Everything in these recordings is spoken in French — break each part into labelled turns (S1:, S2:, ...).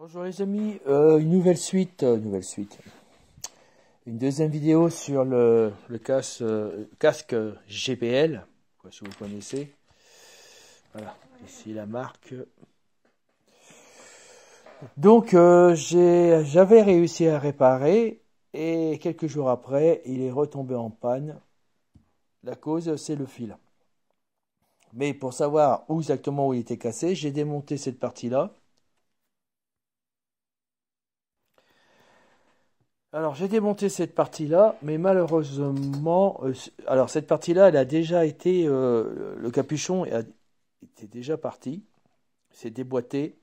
S1: Bonjour les amis, une nouvelle suite, une deuxième vidéo sur le casque GPL, quoi, si vous connaissez. Voilà, ici la marque. Donc j'avais réussi à réparer et quelques jours après, il est retombé en panne. La cause, c'est le fil. Mais pour savoir exactement où il était cassé, j'ai démonté cette partie-là. Alors j'ai démonté cette partie-là, mais malheureusement, alors cette partie-là, elle a déjà été, le capuchon était déjà parti, c'est déboîté,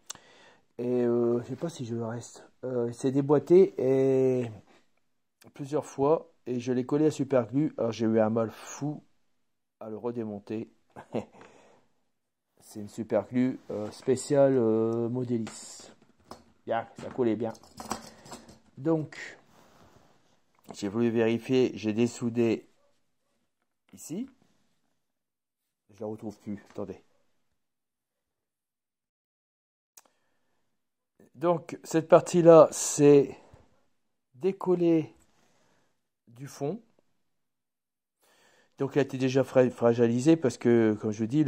S1: et je sais pas si je le reste, c'est déboîté et plusieurs fois, et je l'ai collé à superglue, alors j'ai eu un mal fou à le redémonter. C'est une superglue spéciale Modelis. Bien, ça collait bien. Donc, j'ai voulu vérifier, j'ai dessoudé ici. Je la retrouve plus, attendez. Donc, cette partie-là, c'est décollé du fond. Donc, elle a été déjà fragilisée parce que, comme je dis,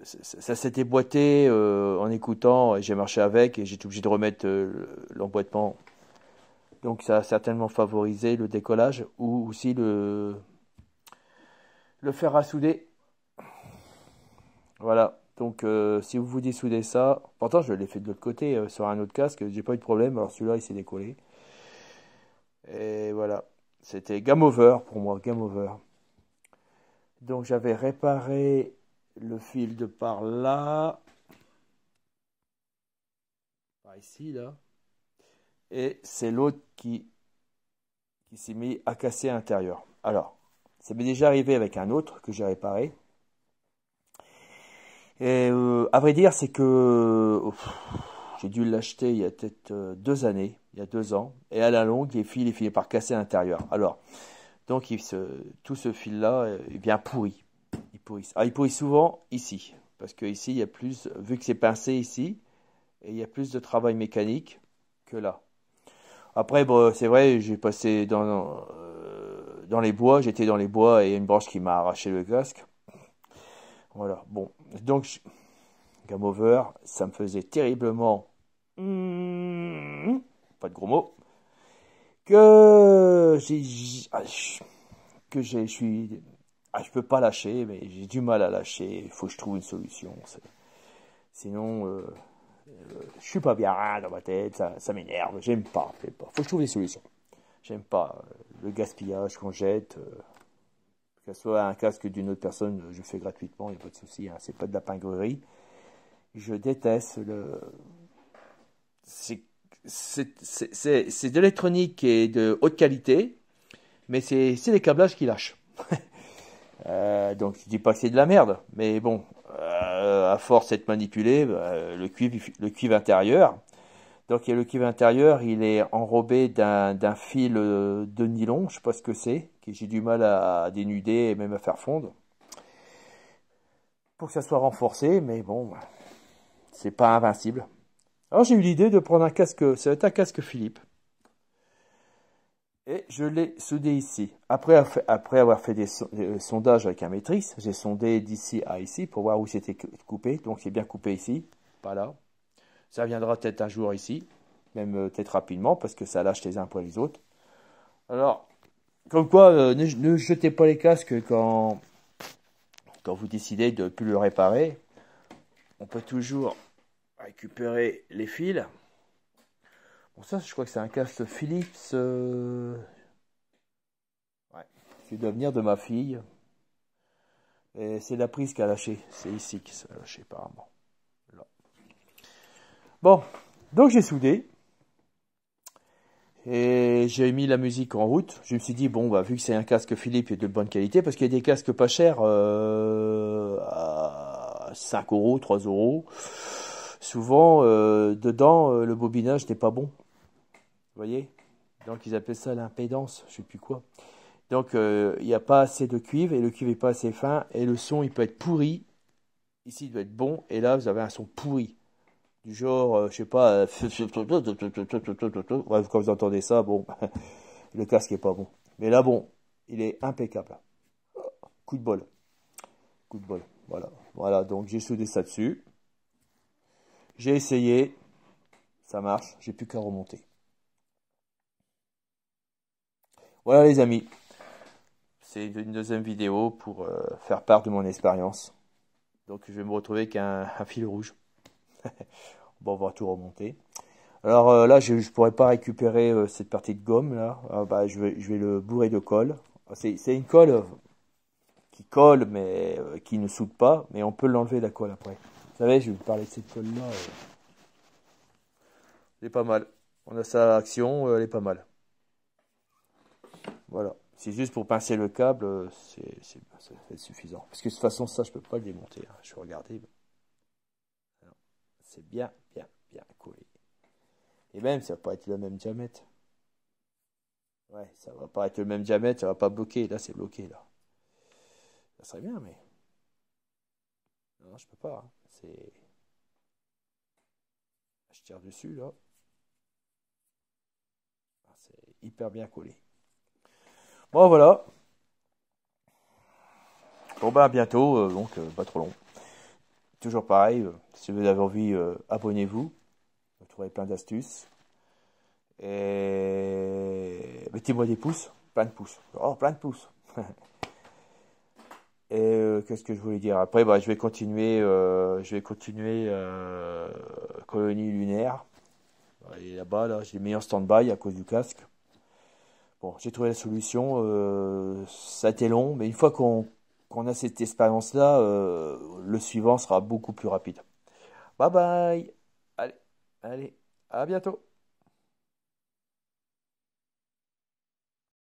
S1: ça s'est déboîté en écoutant et j'ai marché avec et j'ai été obligé de remettre l'emboîtement. Donc, ça a certainement favorisé le décollage ou aussi le fer à souder. Voilà. Donc, si vous dessoudez ça, pourtant je l'ai fait de l'autre côté sur un autre casque, j'ai pas eu de problème. Alors celui-là, il s'est décollé. Et voilà. C'était game over pour moi, game over. Donc, j'avais réparé le fil de par là, par ici, là. Et c'est l'autre qui s'est mis à casser à l'intérieur. Alors, ça m'est déjà arrivé avec un autre que j'ai réparé. Et à vrai dire, c'est que j'ai dû l'acheter il y a peut-être 2 années, il y a 2 ans. Et à la longue, il finit par casser à l'intérieur. Alors, donc tout ce fil-là, il vient pourri. Il pourrit. Ah, il pourrit souvent ici. Parce que ici, il y a plus, vu que c'est pincé ici, et il y a plus de travail mécanique que là. Après, bon, c'est vrai, j'ai passé dans les bois, j'étais dans les bois et il y a une branche qui m'a arraché le casque. Voilà, bon. Donc, game over, ça me faisait terriblement, pas de gros mots, que je peux pas lâcher, mais j'ai du mal à lâcher. Il faut que je trouve une solution. Sinon, je suis pas bien dans ma tête, ça m'énerve. J'aime pas. Faut que je trouve des solutions. J'aime pas le gaspillage qu'on jette. Que ce soit un casque d'une autre personne, je fais gratuitement, il n'y a pas de souci. Hein, c'est pas de la pingrerie. Je déteste c'est de l'électronique et de haute qualité, mais c'est les câblages qui lâchent. Donc je dis pas que c'est de la merde, mais bon, à force d'être manipulé, le cuivre intérieur. Donc il y a le cuivre intérieur, il est enrobé d'un fil de nylon, je sais pas ce que c'est, que j'ai du mal à dénuder et même à faire fondre, pour que ça soit renforcé, mais bon, c'est pas invincible. Alors j'ai eu l'idée de prendre un casque, ça va être un casque Philips. Et je l'ai soudé ici. Après avoir fait des sondages avec un maîtrise, j'ai sondé d'ici à ici pour voir où c'était coupé. Donc c'est bien coupé ici, pas là. Ça viendra peut-être un jour ici, même peut-être rapidement, parce que ça lâche les uns après les autres. Alors, comme quoi, ne jetez pas les casques quand vous décidez de ne plus le réparer. On peut toujours récupérer les fils. Bon, ça, je crois que c'est un casque Philips. Ouais, qui doit venir de ma fille. Et c'est la prise qui a lâché. C'est ici qui s'est lâché, apparemment. Là. Bon, donc j'ai soudé. Et j'ai mis la musique en route. Je me suis dit, bon, bah, vu que c'est un casque Philips et de bonne qualité, parce qu'il y a des casques pas chers à 5 euros, 3 euros. Souvent, dedans, le bobinage n'est pas bon. Vous voyez? Donc, ils appellent ça l'impédance, je sais plus quoi. Donc, il n'y a pas assez de cuivre et le cuivre n'est pas assez fin et le son, il peut être pourri. Ici, il doit être bon et là, vous avez un son pourri. Du genre, je sais pas, bref, quand vous entendez ça, bon, le casque est pas bon. Mais là, bon, il est impeccable. Coup de bol, coup de bol. Voilà, voilà, donc j'ai soudé ça dessus. J'ai essayé, ça marche, j'ai plus qu'à remonter. Voilà les amis, c'est une deuxième vidéo pour faire part de mon expérience. Donc je vais me retrouver qu'un un fil rouge. Bon, on va tout remonter. Alors là, je ne pourrais pas récupérer cette partie de gomme là. Ah, bah, je vais le bourrer de colle. C'est une colle qui colle mais qui ne soude pas, mais on peut l'enlever la colle après. Vous savez, je vais vous parler de cette colle là. Elle est pas mal. On a sa action, elle est pas mal. Voilà. C'est juste pour pincer le câble, ça fait suffisant. Parce que de toute façon, ça, je peux pas le démonter, hein. Je vais regarder. C'est bien, bien, bien collé. Et même, ça va pas être le même diamètre. Ouais, ça va pas être le même diamètre, ça va pas bloquer. Là, c'est bloqué, là. Ça serait bien, mais... Non, je peux pas, hein. C'est... Je tire dessus, là. Ah, c'est hyper bien collé. Bon, voilà. Bon, bah, à bientôt, donc, pas trop long. Toujours pareil, si vous avez envie, abonnez-vous. Vous trouverez plein d'astuces. Et mettez-moi des pouces. Plein de pouces. Oh, plein de pouces. Et qu'est-ce que je voulais dire? Après, bah, je vais continuer colonie lunaire. Et là-bas, là, j'ai mis en stand-by à cause du casque. Bon, j'ai trouvé la solution. Ça a été long, mais une fois qu'on a cette expérience-là, le suivant sera beaucoup plus rapide. Bye bye. Allez, allez, à bientôt.